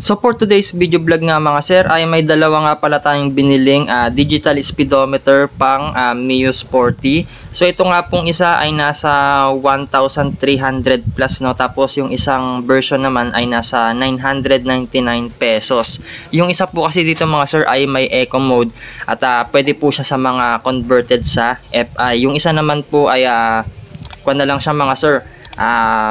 So for today's video vlog nga mga sir ay may dalawa nga pala tayong biniling digital speedometer pang Mio Sporty. So ito nga pong isa ay nasa 1,300 plus no, tapos yung isang version naman ay nasa 999 pesos. Yung isa po kasi dito mga sir ay may eco mode at pwede po siya sa mga converted sa FI. Yung isa naman po ay kuwan na lang siya mga sir.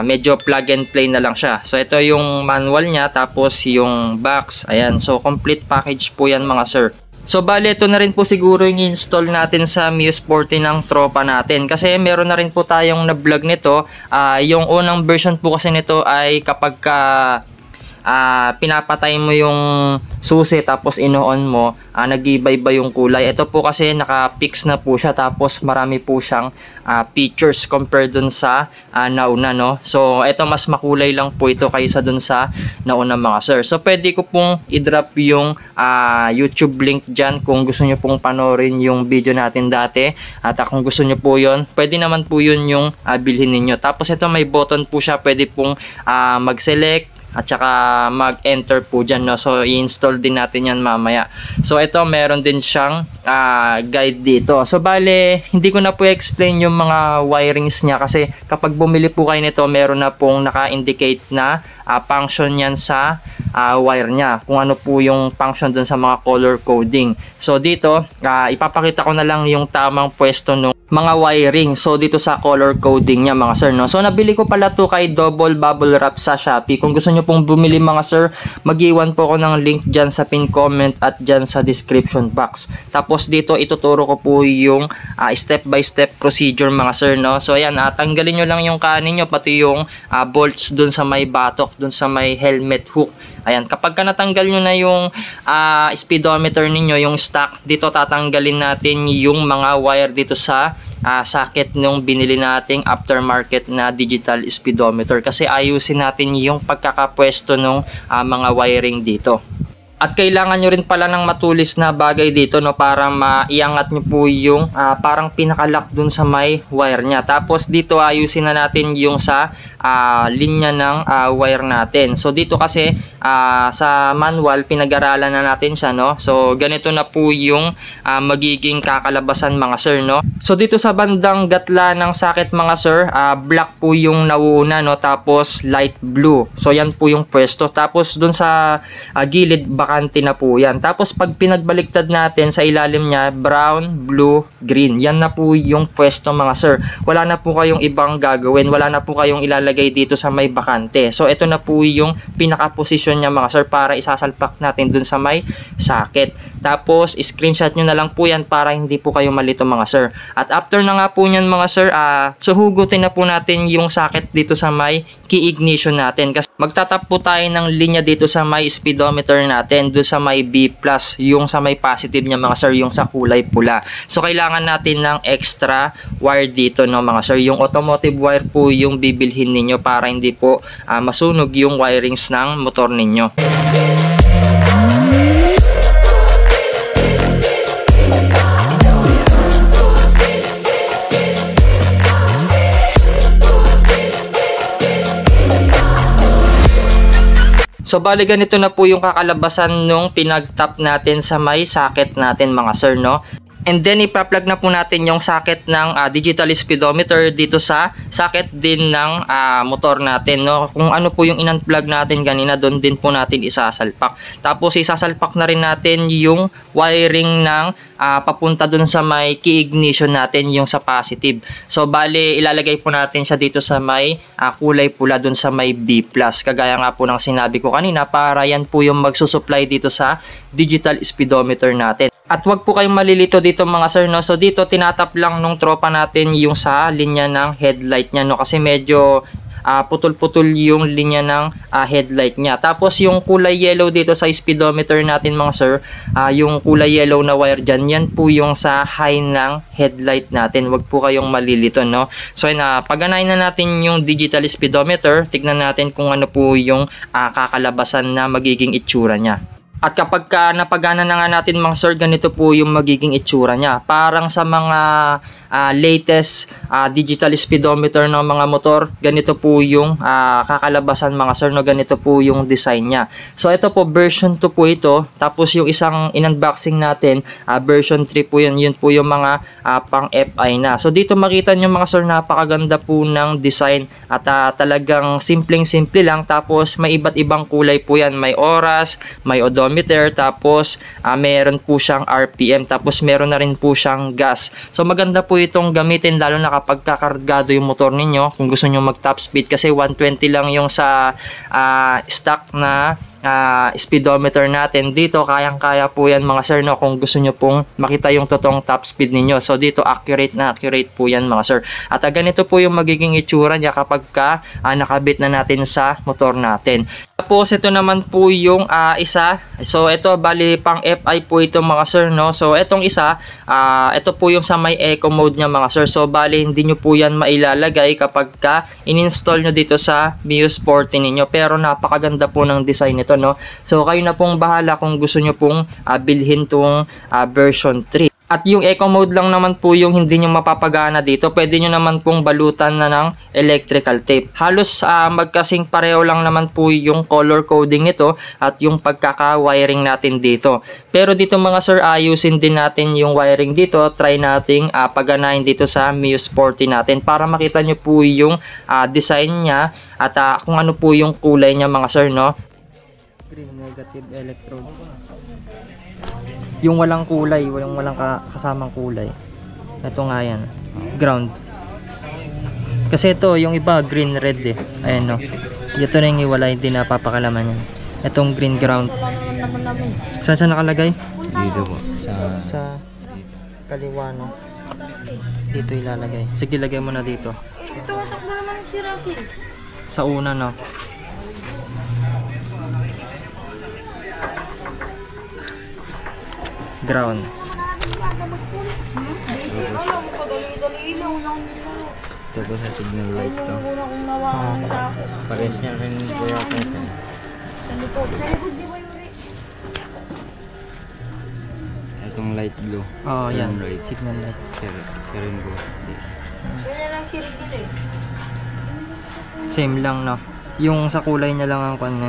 Medyo plug and play na lang siya. So ito yung manual niya, tapos yung box, ayan. So complete package po yan mga sir. So bali ito na rin po siguro yung install natin sa Mio Sporty ng tropa natin, kasi meron na rin po tayong na vlog nito. Yung unang version po kasi nito ay kapag pinapatay mo yung susi tapos ino-on mo, nag-iiba-iba yung kulay. Ito po kasi naka-fix na po siya, tapos marami po siyang features compared dun sa nauna no. So ito mas makulay lang po ito kaysa dun sa nauna mga sir. So pwede ko pong i-drop yung YouTube link dyan kung gusto nyo pong panoorin yung video natin dati, at kung gusto nyo po yun, pwede naman po yun yung bilhin ninyo. Tapos ito may button po siya, pwede pong mag-select at saka mag-enter po dyan no. So i-install din natin yan mamaya. So ito meron din siyang guide dito. So bale hindi ko na po explain yung mga wirings niya, kasi kapag bumili po kayo nito meron na pong naka-indicate na function yan sa wire niya, kung ano po yung function dun sa mga color coding. So dito ipapakita ko na lang yung tamang pwesto ng mga wiring. So dito sa color coding niya mga sir no. So nabili ko pala to kay Double Bubble Wrap sa Shopee. Kung gusto nyo pong bumili mga sir, mag-iwan po ako ng link dyan sa pin comment at dyan sa description box. Tapos dito ituturo ko po yung step by step procedure mga sir no. So ayan, tanggalin nyo lang yung kanin nyo, pati yung bolts dun sa may batok, dun sa may helmet hook. Ayan, kapag natanggal nyo na yung speedometer ninyo, yung stock, dito tatanggalin natin yung mga wire dito sa socket nung binili nating aftermarket na digital speedometer, kasi ayusin natin yung pagkakapwesto ng mga wiring dito. At kailangan nyo rin pala ng matulis na bagay dito no, para maiangat nyo po yung parang pinakalock dun sa may wire nya. Tapos dito ayusin na natin yung sa linya ng wire natin. So dito kasi sa manual pinag-aralan na natin siya no. So ganito na po yung magiging kakalabasan mga sir no. So dito sa bandang gatla ng socket mga sir, black po yung nauuna no, tapos light blue. So yan po yung pwesto. Tapos dun sa gilid bakante na po yan. Tapos pag pinagbaliktad natin sa ilalim niya, brown, blue, green. Yan na po yung pwesto mga sir. Wala na po kayong ibang gagawin. Wala na po kayong ilalagay dito sa may bakante. So ito na po yung pinaka-position niya mga sir, para isasalpak natin dun sa may socket. Tapos screenshot nyo na lang po yan para hindi po kayo malito mga sir. At after na nga po nyan mga sir, so hugutin na po natin yung socket dito sa may key ignition natin, kasi magtatap po tayo ng linya dito sa may speedometer natin, doon sa may B+, yung sa may positive niya mga sir, yung sa kulay pula. So kailangan natin ng extra wire dito no mga sir. Yung automotive wire po yung bibilhin ninyo para hindi po masunog yung wirings ng motor ninyo. So bali ganito na po yung kakalabasan nung pinag-tap natin sa may socket natin mga sir no. And then ipa-plug na po natin yung socket ng digital speedometer dito sa socket din ng motor natin no. Kung ano po yung in-unplug natin kanina, doon din po natin isasalpak. Tapos isasalpak na rin natin yung wiring ng papunta doon sa may key ignition natin, yung sa positive. So bali ilalagay po natin siya dito sa may kulay pula doon sa may B+. Kagaya nga po ng sinabi ko kanina, para yan po yung magsusupply dito sa digital speedometer natin. At wag po kayong malilito dito mga sir no. So dito tinatap lang nung tropa natin yung sa linya ng headlight niya no, kasi medyo putol-putol yung linya ng headlight niya. Tapos yung kulay yellow dito sa speedometer natin mga sir, yung kulay yellow na wire dyan, yan po yung sa high ng headlight natin. Wag po kayong malilito no. So paganayin na natin yung digital speedometer, tignan natin kung ano po yung kakalabasan na magiging itsura niya. At kapag ka napagana na nga natin mga sir, ganito po yung magiging itsura niya. Parang sa mga latest digital speedometer ng mga motor, ganito po yung kakalabasan mga sir, no? Ganito po yung design niya. So ito po, version 2 po ito. Tapos yung isang in-unboxing natin, version 3 po yun. Yun po yung mga pang FI na. So dito makita nyo mga sir, napakaganda po ng design. At talagang simpleng-simple lang. Tapos may iba't ibang kulay po yan. May oras, may odometer, tapos meron po siyang RPM, tapos meron na rin po siyang gas. So maganda po itong gamitin lalo na kapag kakargado yung motor ninyo, kung gusto nyo mag top speed, kasi 120 lang yung sa stock na speedometer natin. Dito kayang-kaya po yan mga sir, no, kung gusto nyo pong makita yung totoong top speed ninyo. So dito accurate na accurate po yan mga sir. At ganito po yung magiging itsura niya kapag nakabit na natin sa motor natin. Tapos ito naman po yung isa. So ito bali pang FI po ito mga sir, no. So itong isa, ito po yung sa may eco mode niya mga sir. So bali hindi nyo po yan mailalagay kapag in-install nyo dito sa Mio Sporty ninyo. Pero napakaganda po ng design nito, no. So kayo na pong bahala kung gusto nyo pong bilhin tong version 3. At yung eco mode lang naman po yung hindi nyo mapapagana dito. Pwede nyo naman pong balutan na ng electrical tape. Halos magkasing pareho lang naman po yung color coding nito at yung pagkaka-wiring natin dito. Pero dito mga sir, ayusin din natin yung wiring dito. Try nating paganahin dito sa Mio Sporty natin para makita nyo po yung design niya at kung ano po yung kulay niya mga sir, no. Green negative electrode. Yung walang kulay, walang kasamang kulay. Ito nga yan, ground. Kasi ito, yung iba green red eh. Ayan, no. Ito na yung iwala, hindi napapakalaman yan. Itong green ground. Saan siya nakalagay? Dito po. Sa kaliwa, no. Dito ilalagay. Sige, lagay mo na dito. Ito, wasak mo naman si Rafi. Sa una, no. Ground. Ito po sa signal light to. Pares niya rin po yung ito. Itong light blue. Oh, yan. Light. Signal light. Siya rin po. Same lang, no. Yung sa kulay niya lang ang kanya.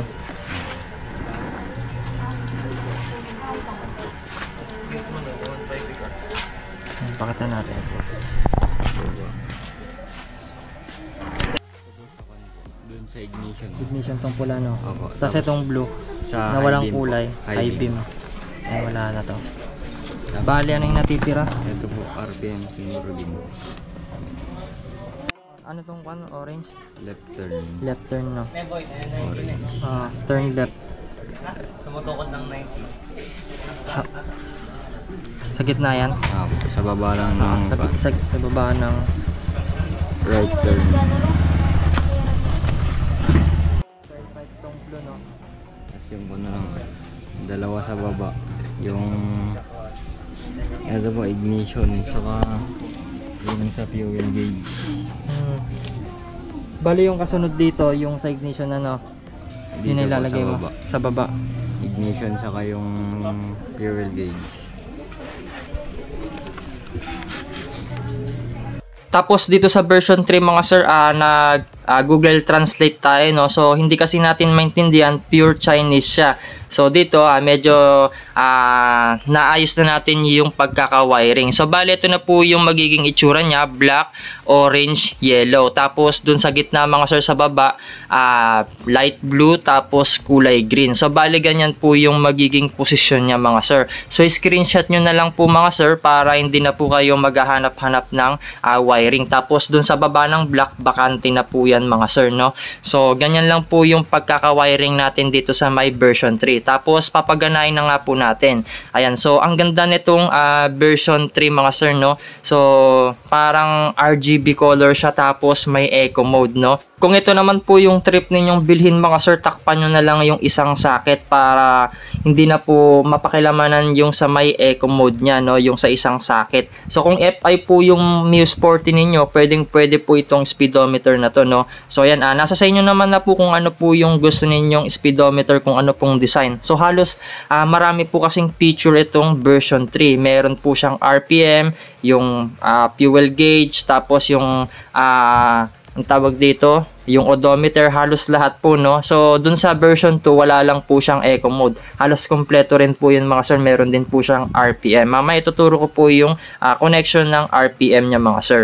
Pakita natin ito. Doon sa ignition. Ignition tong pula, no. Opo. Tapos itong blue Sa na walang high beam kulay, po. high beam. Ay wala na to. Bali ano yung natitira? Ito po RPM siguro din. Ano tong kan? Orange? Left turn. Left turn, no. Orange. Turn left. Tumutukod ng 90. Sa gitna yan. Sa baba lang ng Sa baba ng right turn. right tong blue, no. Tapos yung po na lang. Dalawa sa baba. Yung ito po ignition. Saka yung sa fuel gauge. Bali yung kasunod dito, yung sa ignition, ano. Dito Yun po ilalagay sa mo baba. sa baba. Ignition saka yung fuel gauge. Tapos dito sa version 3 mga sir, Google Translate tayo, no. So hindi kasi natin maintindihan, pure Chinese siya. So dito medyo naayos na natin yung pagkaka-wiring. So bali ito na po yung magiging itsura niya, black, orange, yellow. Tapos dun sa gitna mga sir sa baba, light blue, tapos kulay green. So bali ganyan po yung magiging posisyon niya mga sir. So screenshot nyo na lang po mga sir para hindi na po kayo maghahanap-hanap ng wiring. Tapos dun sa baba ng black, bakante na po yan mga sir, no. So ganyan lang po yung pagkaka-wiring natin dito sa my version 3. Tapos papaganahin na nga po natin. Ayan, so ang ganda nitong version 3 mga sir, no. So parang RGB color siya, tapos may eco mode, no. Kung ito naman po yung trip ninyong bilhin mga sir, takpan nyo na lang yung isang socket para hindi na po mapakilamanan yung sa may eco mode nya, no? Yung sa isang socket. So kung FI po yung Muse 40 ninyo, pwede po itong speedometer na to, no? So ayan, nasa sa inyo naman na po kung ano po yung gusto ninyong speedometer, kung ano pong design. So halos marami po kasing feature itong version 3. Meron po siyang RPM, yung fuel gauge, tapos yung ang tawag dito, yung odometer, halos lahat po, no? So, dun sa version 2, wala lang po siyang eco mode. Halos kompleto rin po yun mga sir. Meron din po siyang RPM. Mamaya ituturo ko po yung connection ng RPM niya mga sir.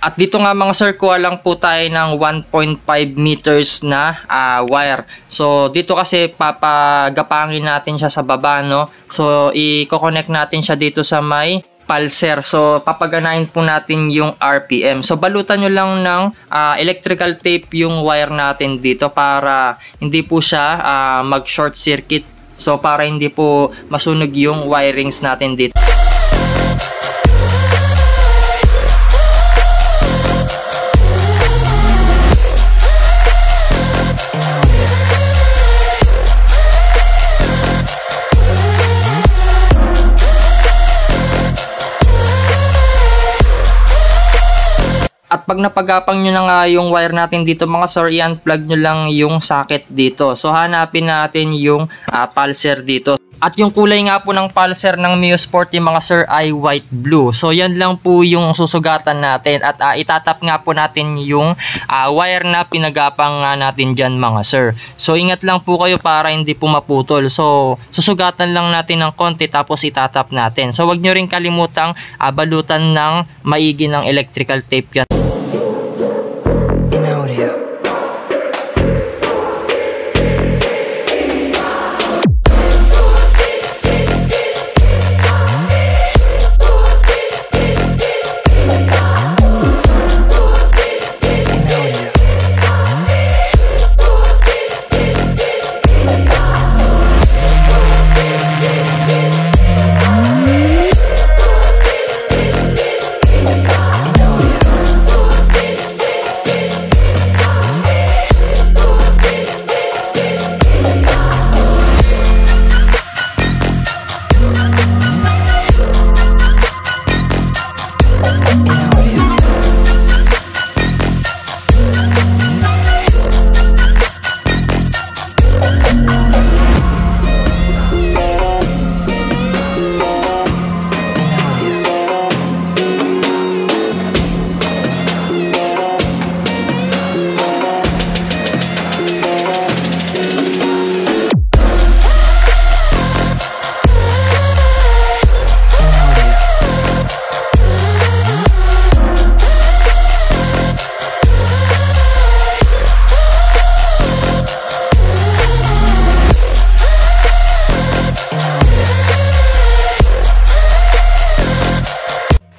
At dito nga mga sir, kuha lang po tayo ng 1.5 meters na wire. So, dito kasi papagapangin natin siya sa baba, no? So, i-connect natin siya dito sa may pulser. So, papaganahin po natin yung RPM. So, balutan nyo lang ng electrical tape yung wire natin dito para hindi po siya mag-short circuit. So, para hindi po masunog yung wirings natin dito. At pag napagapang nyo na nga yung wire natin dito mga sir, i-unplug nyo lang yung socket dito. So hanapin natin yung pulser dito. At yung kulay nga po ng pulser ng Muse 40 mga sir ay white blue. So yan lang po yung susugatan natin. At itatap nga po natin yung wire na pinagapang nga natin dyan mga sir. So ingat lang po kayo para hindi po maputol. So susugatan lang natin ng konti tapos itatap natin. So wag nyo rin kalimutang balutan ng maigi ng electrical tape yan.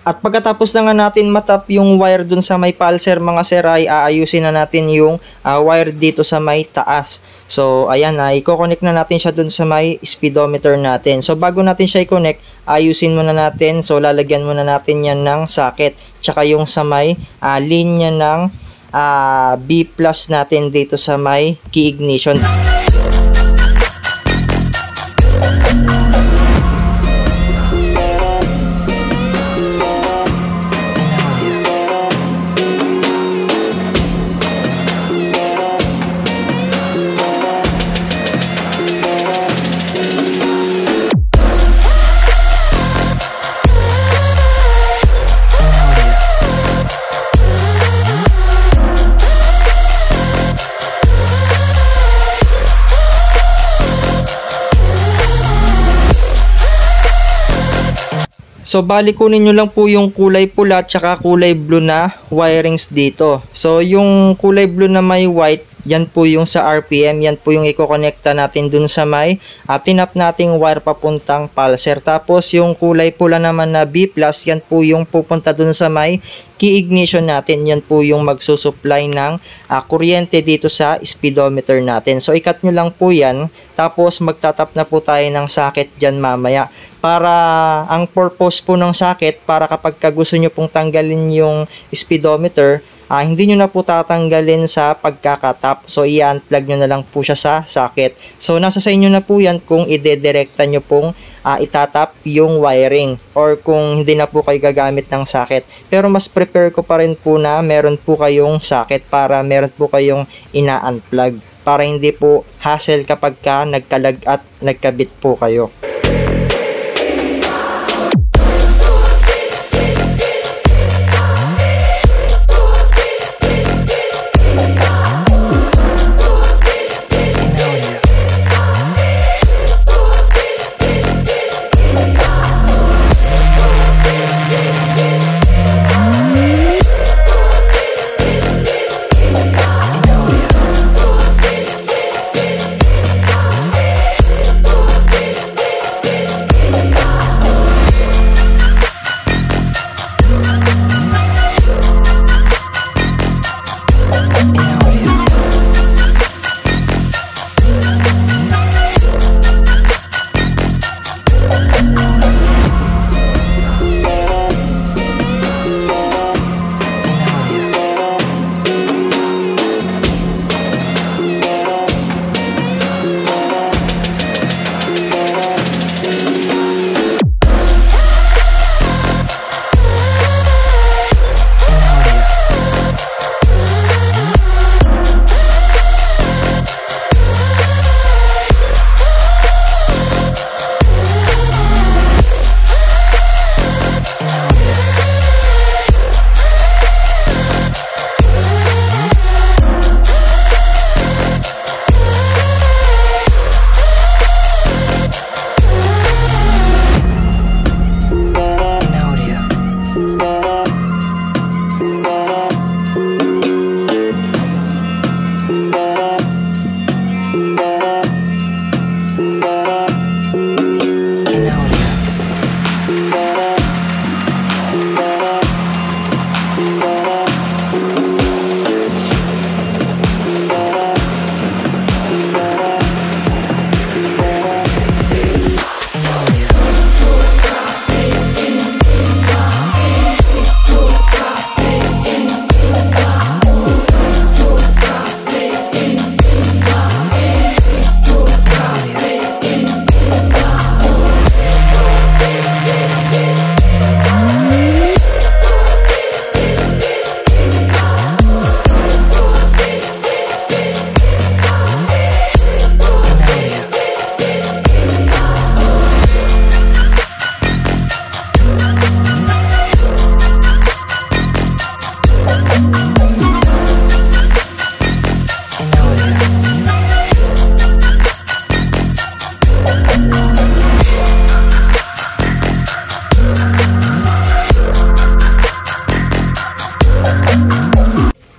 At pagkatapos na nga natin matap yung wire dun sa may pulser mga sir, ay aayusin na natin yung wire dito sa may taas. So ayan, i-connect na natin siya dun sa may speedometer natin. So bago natin siya i-connect, ayusin muna natin. So lalagyan muna natin yan ng socket. Tsaka yung sa may linya ng B+ natin dito sa may key ignition. So bali kunin nyo lang po yung kulay pula at saka kulay blue na wirings dito. So yung kulay blue na may white, yan po yung sa RPM, yan po yung i-connecta natin dun sa may tinap nating wire papuntang pulser. Tapos yung kulay pula naman na B+, yan po yung pupunta dun sa may key ignition natin. Yan po yung magsusupply ng kuryente dito sa speedometer natin. So ikat nyo lang po yan, tapos magtatap na po tayo ng socket dyan mamaya. Para ang purpose po ng socket, para kapag gusto nyo pong tanggalin yung speedometer, hindi nyo na po tatanggalin sa pagkakatap. So i-unplug nyo na lang po siya sa socket. So nasa sa inyo na po yan kung ide-directa nyo pong itatap yung wiring or kung hindi na po kayo gagamit ng socket. Pero mas prepare ko pa rin po na meron po kayong socket para meron po kayong ina-unplug para hindi po hassle kapag ka nagkalag at nagkabit po kayo.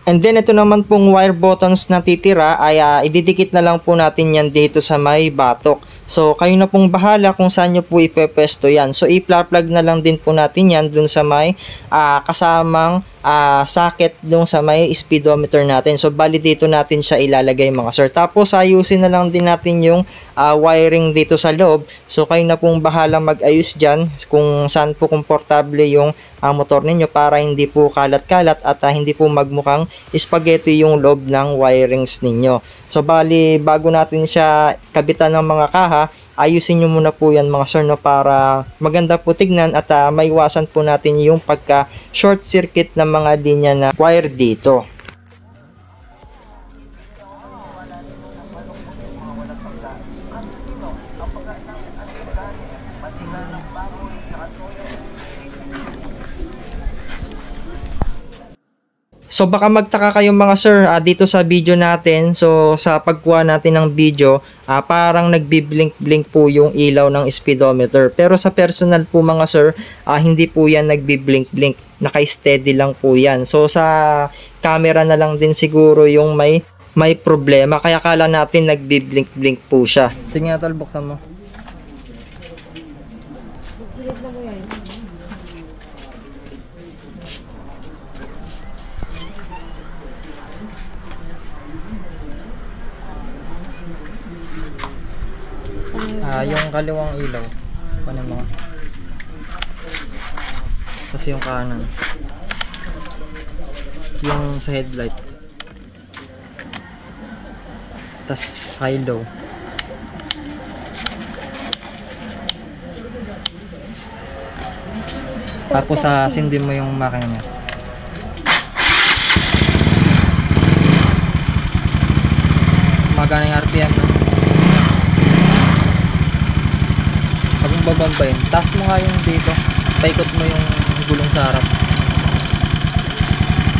And then ito naman pong wire buttons na titira ay ididikit na lang po natin yan dito sa may batok. So kayo na pong bahala kung saan nyo po ipepesto yan. So i-plug na lang din po natin yan dun sa may kasamang socket dun sa may speedometer natin. So bali dito natin siya ilalagay mga sir. Tapos ayusin na lang din natin yung wiring dito sa loob. So kayo na pong bahala mag-ayos dyan kung saan po komportable yung motor ninyo para hindi po kalat-kalat at hindi po magmukhang spaghetti yung loob ng wirings ninyo. So bali bago natin siya kabitan ng mga kaha, ayusin nyo muna po yan mga sir, no, para maganda po tignan at maiwasan po natin yung pagka short circuit ng mga linya na wire dito. So baka magtaka kayo mga sir dito sa video natin. So sa pagkuha natin ng video, parang nagbi-blink-blink po yung ilaw ng speedometer. Pero sa personal po mga sir, hindi po yan nagbi-blink-blink. Naka-steady lang po yan. So sa camera na lang din siguro yung may problema. Kaya kala natin nagbi-blink-blink po siya. Sige nga tol, buksan mo. Yung kaliwang ilaw. Ano mo? Kasi yung kanan. yung sa headlight. Tas high low. Tapos sindin mo yung makina niya. Magana yung RPM no? Pag yung babambayin, taas mo nga yung dito. Paikot mo yung gulong sa harap.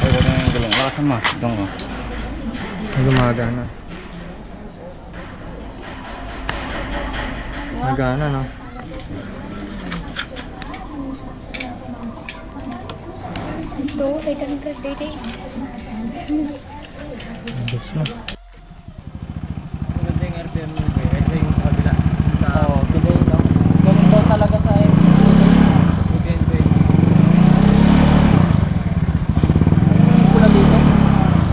Ay, wala na yung gulong. Lakasan mo. Doon ko. Gumagana. Nagana no? So, 800 days. Yes na. Maganda yung RPM mo. Kasi yung sa kabila. Oo, delay no? Ganun daw talaga sa pula dito.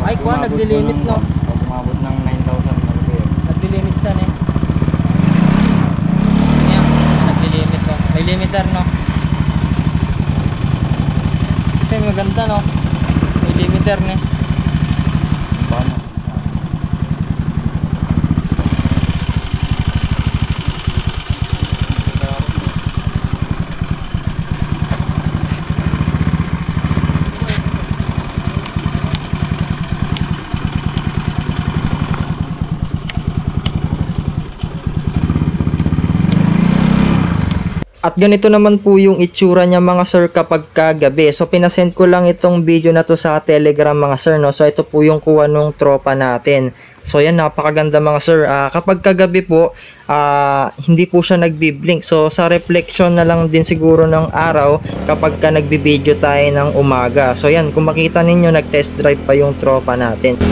Ay, kuha, nagli-limit no? Pag umabot ng 9,000 RPM. Nagli-limit siya eh. Ayan, nagli-limit no? May limiter no? Kasi maganda no? May limiter ne? Paano? At ganito naman po yung itsura niya mga sir kapag kagabi. So pinasend ko lang itong video na to sa Telegram mga sir no. So ito po yung kuha nung tropa natin. So yan, napakaganda mga sir. Kapag kagabi po hindi po siya nagbi-blink. So sa reflection na lang din siguro ng araw kapag ka nagbi-video tayo ng umaga. So yan, kung makita ninyo nag-test drive pa yung tropa natin.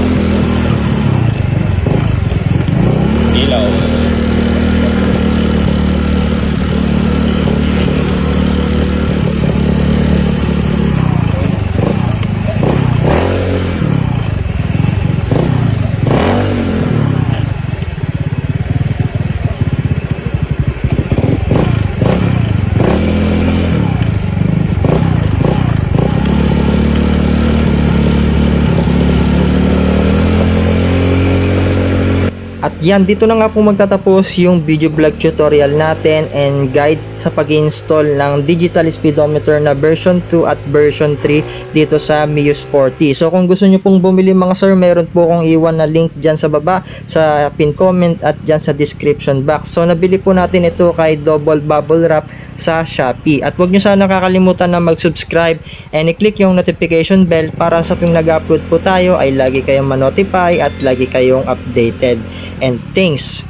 Ilaw. At yan, dito na nga po magtatapos yung video vlog tutorial natin and guide sa pag-install ng digital speedometer na version 2 at version 3 dito sa Mio Sporty. So kung gusto nyo pong bumili mga sir, meron po akong iwan na link dyan sa baba, sa pin comment at dyan sa description box. So nabili po natin ito kay Double Bubble Wrap sa Shopee. At huwag nyo sana kakalimutan na mag-subscribe and i-click yung notification bell para sa tuwing nag-upload po tayo ay lagi kayong ma-notify at lagi kayong updated. And thanks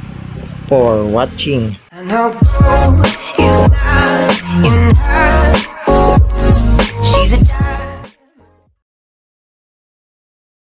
for watching. I know gold is not enough. She's a